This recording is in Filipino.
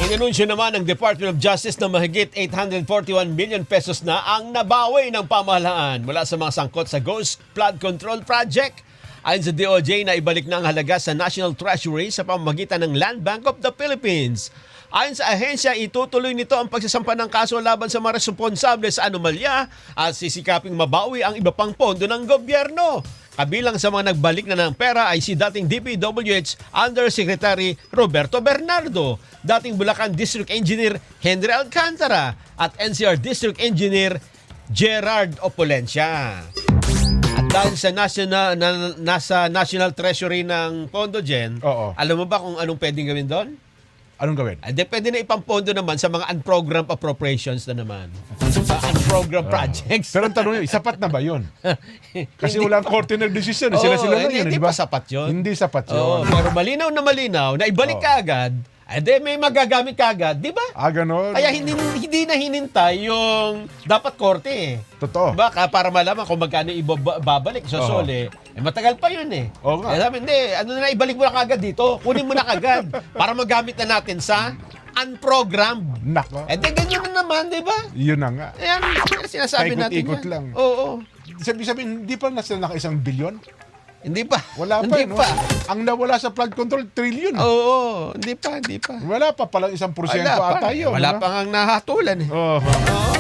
Inanunsyo naman ng Department of Justice na mahigit 841 million pesos na ang nabawi ng pamahalaan mula sa mga sangkot sa Ghost Flood Control Project. Ayon sa DOJ na ibalik na ang halaga sa National Treasury sa pamamagitan ng Land Bank of the Philippines. Ayon sa ahensya, itutuloy nito ang pagsasampa ng kaso laban sa mga responsable sa anomalya at sisikaping mabawi ang iba pang pondo ng gobyerno. Kabilang sa mga nagbalik na ng pera ay si dating DPWH Undersecretary Roberto Bernardo, dating Bulacan District Engineer Henry Alcantara at NCR District Engineer Gerard Opulencia. At dahil sa nasa National Treasury ng Pondo, Jen, Oo. alam mo ba kung anong pwedeng gawin doon? Anong gawin? Depende na ipampondo naman sa mga unprogrammed appropriations na naman. Sa unprogrammed projects. Pero ang tanong yun, sapat na ba yun? Kasi walang korte ng desisyon. Sila-sila lang yun, hindi di ba? pa sapat yun. Hindi sapat Oo, yun. pero malinaw na ibalik ka agad, may magagamit ka agad, di ba? Ganon. Kaya hindi na hinintay yung dapat korte eh. Totoo. Diba? Para malaman kung magkano ibabalik sa Oo. sole, matagal pa yun eh. Oo nga. Kaya sabi, hindi, ibalik mo na kagad dito. Kunin mo na kagad para magamit na natin sa unprogrammed. Nako. Ganyan na naman, di ba? Yun na nga. Ayan, sinasabi natin Paikot-ikot yan. lang. Oo. Sabi, hindi pa nasa naka-1 bilyon? Hindi pa. Wala pa, Hindi no? pa. Ang nawala sa flood control, trillion. Oo, hindi pa. Wala pa palang 1% Wala pa. ata yun. Wala ano? pa nga nahatulan eh. Oo. Oo.